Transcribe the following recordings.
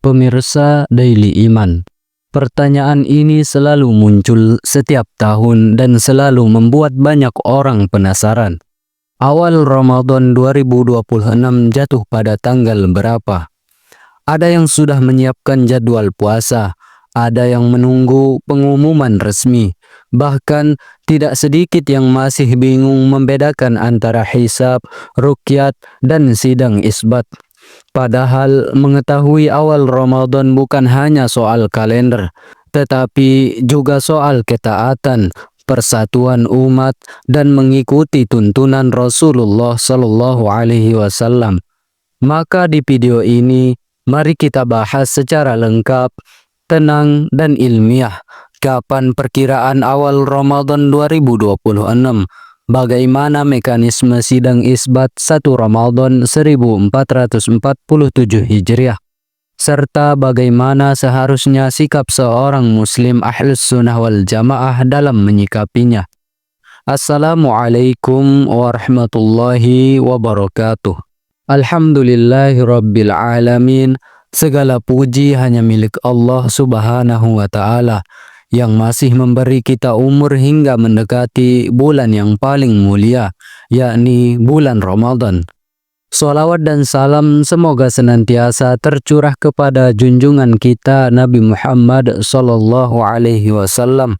Pemirsa Daily Iman, pertanyaan ini selalu muncul setiap tahun dan selalu membuat banyak orang penasaran. Awal Ramadan 2026 jatuh pada tanggal berapa? Ada yang sudah menyiapkan jadwal puasa, ada yang menunggu pengumuman resmi, bahkan tidak sedikit yang masih bingung membedakan antara hisab, ruqyat, dan sidang isbat. Padahal mengetahui awal Ramadan bukan hanya soal kalender, tetapi juga soal ketaatan, persatuan umat, dan mengikuti tuntunan Rasulullah Shallallahu Alaihi Wasallam. Maka di video ini, mari kita bahas secara lengkap, tenang, dan ilmiah kapan perkiraan awal Ramadan 2026. Bagaimana mekanisme sidang isbat 1 Ramadan 1447 Hijriah, serta bagaimana seharusnya sikap seorang muslim Ahlus Sunnah wal Jamaah dalam menyikapinya. Assalamualaikum warahmatullahi wabarakatuh. Alhamdulillahirabbil alamin. Segala puji hanya milik Allah Subhanahu wa Ta'ala yang masih memberi kita umur hingga mendekati bulan yang paling mulia, yakni bulan Ramadan. Shalawat dan salam semoga senantiasa tercurah kepada junjungan kita Nabi Muhammad Sallallahu Alaihi Wasallam,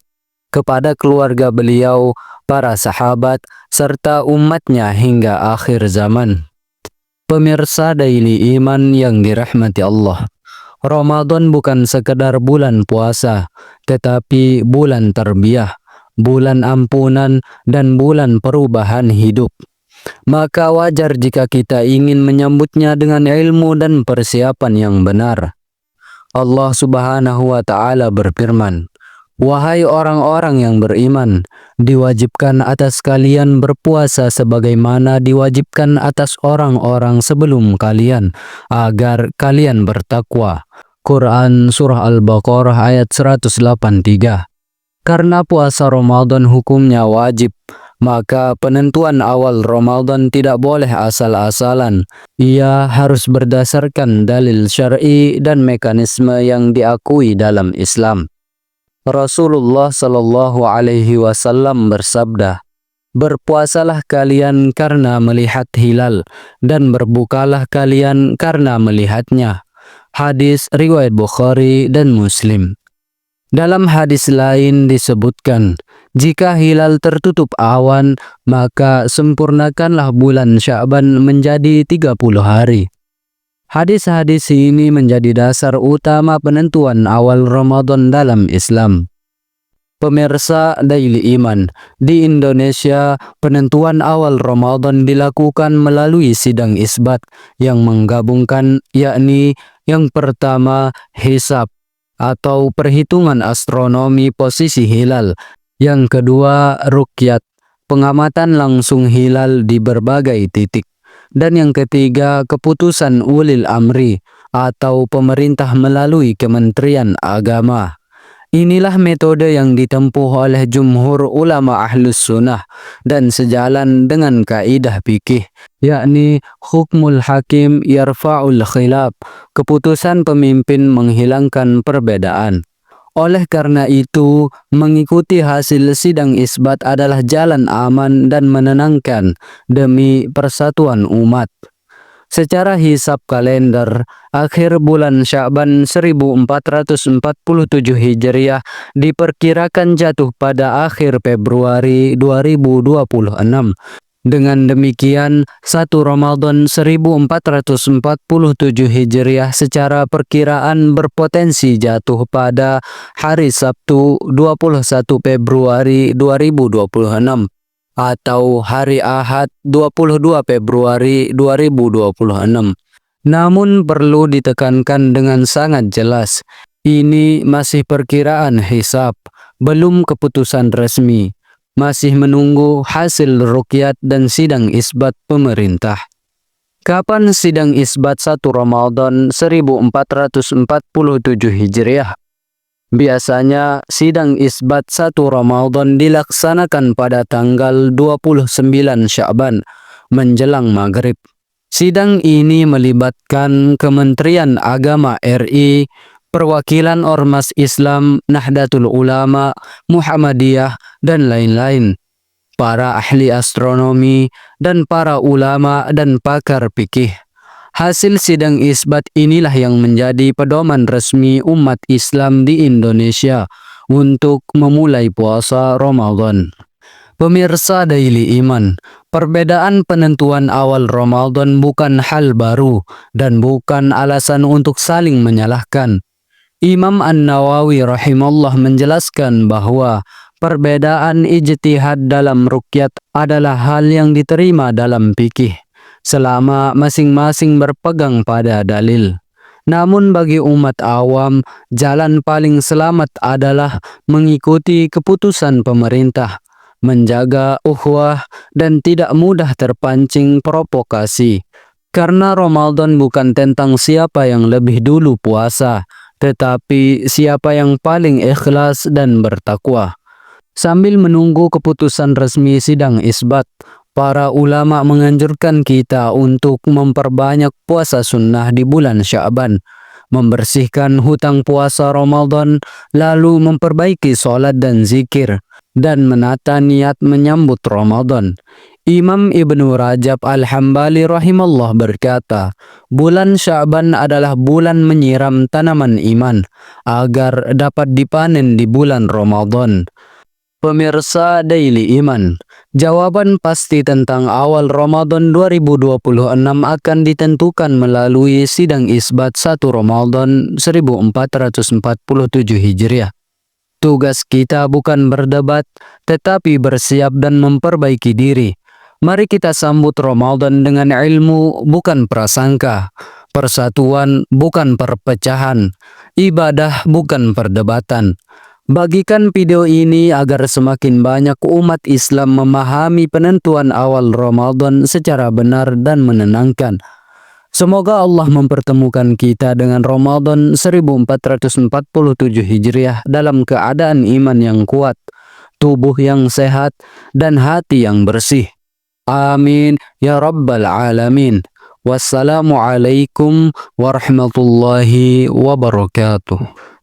kepada keluarga beliau, para sahabat, serta umatnya hingga akhir zaman. Pemirsa Daily Iman yang dirahmati Allah, Ramadan bukan sekedar bulan puasa, tetapi bulan tarbiyah, bulan ampunan, dan bulan perubahan hidup. Maka wajar jika kita ingin menyambutnya dengan ilmu dan persiapan yang benar. Allah Subhanahu wa Ta'ala berfirman, "Wahai orang-orang yang beriman, diwajibkan atas kalian berpuasa sebagaimana diwajibkan atas orang-orang sebelum kalian, agar kalian bertakwa." Quran Surah Al-Baqarah ayat 183. Karena puasa Ramadan hukumnya wajib, maka penentuan awal Ramadan tidak boleh asal-asalan. Ia harus berdasarkan dalil syar'i dan mekanisme yang diakui dalam Islam. Rasulullah Shallallahu Alaihi Wasallam bersabda, "Berpuasalah kalian karena melihat hilal, dan berbukalah kalian karena melihatnya." Hadis riwayat Bukhari dan Muslim. Dalam hadis lain disebutkan, jika hilal tertutup awan, maka sempurnakanlah bulan Sya'ban menjadi 30 hari. Hadis-hadis ini menjadi dasar utama penentuan awal Ramadan dalam Islam. Pemirsa Daily Iman, di Indonesia penentuan awal Ramadan dilakukan melalui sidang isbat yang menggabungkan, yakni yang pertama hisab atau perhitungan astronomi posisi hilal, yang kedua ruqyat, pengamatan langsung hilal di berbagai titik, dan yang ketiga keputusan ulil amri atau pemerintah melalui Kementerian Agama. Inilah metode yang ditempuh oleh jumhur ulama Ahlus Sunnah dan sejalan dengan kaidah fikih, yakni hukmul hakim yarfa'ul khilaf, keputusan pemimpin menghilangkan perbedaan. Oleh karena itu, mengikuti hasil sidang isbat adalah jalan aman dan menenangkan demi persatuan umat. Secara hisab kalender, akhir bulan Sya'ban 1447 Hijriah diperkirakan jatuh pada akhir Februari 2026. Dengan demikian, 1 Ramadan 1447 Hijriah secara perkiraan berpotensi jatuh pada hari Sabtu 21 Februari 2026. Atau hari Ahad 22 Februari 2026. Namun perlu ditekankan dengan sangat jelas, ini masih perkiraan hisab, belum keputusan resmi, masih menunggu hasil ruqyat dan sidang isbat pemerintah. Kapan sidang isbat 1 Ramadan 1447 Hijriah? Biasanya sidang isbat 1 Ramadan dilaksanakan pada tanggal 29 Sya'ban menjelang maghrib. Sidang ini melibatkan Kementerian Agama RI, perwakilan Ormas Islam, Nahdlatul Ulama, Muhammadiyah, dan lain-lain, para ahli astronomi, dan para ulama dan pakar fikih. Hasil sidang isbat inilah yang menjadi pedoman resmi umat Islam di Indonesia untuk memulai puasa Ramadan. Pemirsa Daily Iman, perbedaan penentuan awal Ramadan bukan hal baru dan bukan alasan untuk saling menyalahkan. Imam An-Nawawi rahimallah menjelaskan bahwa perbedaan ijtihad dalam ruqyat adalah hal yang diterima dalam fikih, selama masing-masing berpegang pada dalil. Namun bagi umat awam, jalan paling selamat adalah mengikuti keputusan pemerintah, menjaga ukhuwah, dan tidak mudah terpancing provokasi. Karena Ramadan bukan tentang siapa yang lebih dulu puasa, tetapi siapa yang paling ikhlas dan bertakwa. Sambil menunggu keputusan resmi sidang isbat, para ulama menganjurkan kita untuk memperbanyak puasa sunnah di bulan Sya'ban, membersihkan hutang puasa Ramadan, lalu memperbaiki sholat dan zikir, dan menata niat menyambut Ramadan. Imam Ibnu Rajab Al-Hambali rahimallah berkata, bulan Sya'ban adalah bulan menyiram tanaman iman agar dapat dipanen di bulan Ramadan. Pemirsa Daily Iman, jawaban pasti tentang awal Ramadan 2026 akan ditentukan melalui sidang isbat 1 Ramadan 1447 Hijriah. Tugas kita bukan berdebat, tetapi bersiap dan memperbaiki diri. Mari kita sambut Ramadan dengan ilmu, bukan prasangka, persatuan, bukan perpecahan, ibadah, bukan perdebatan. Bagikan video ini agar semakin banyak umat Islam memahami penentuan awal Ramadan secara benar dan menenangkan. Semoga Allah mempertemukan kita dengan Ramadan 1447 Hijriah dalam keadaan iman yang kuat, tubuh yang sehat, dan hati yang bersih. Amin ya Rabbal Alamin. Wassalamualaikum warahmatullahi wabarakatuh.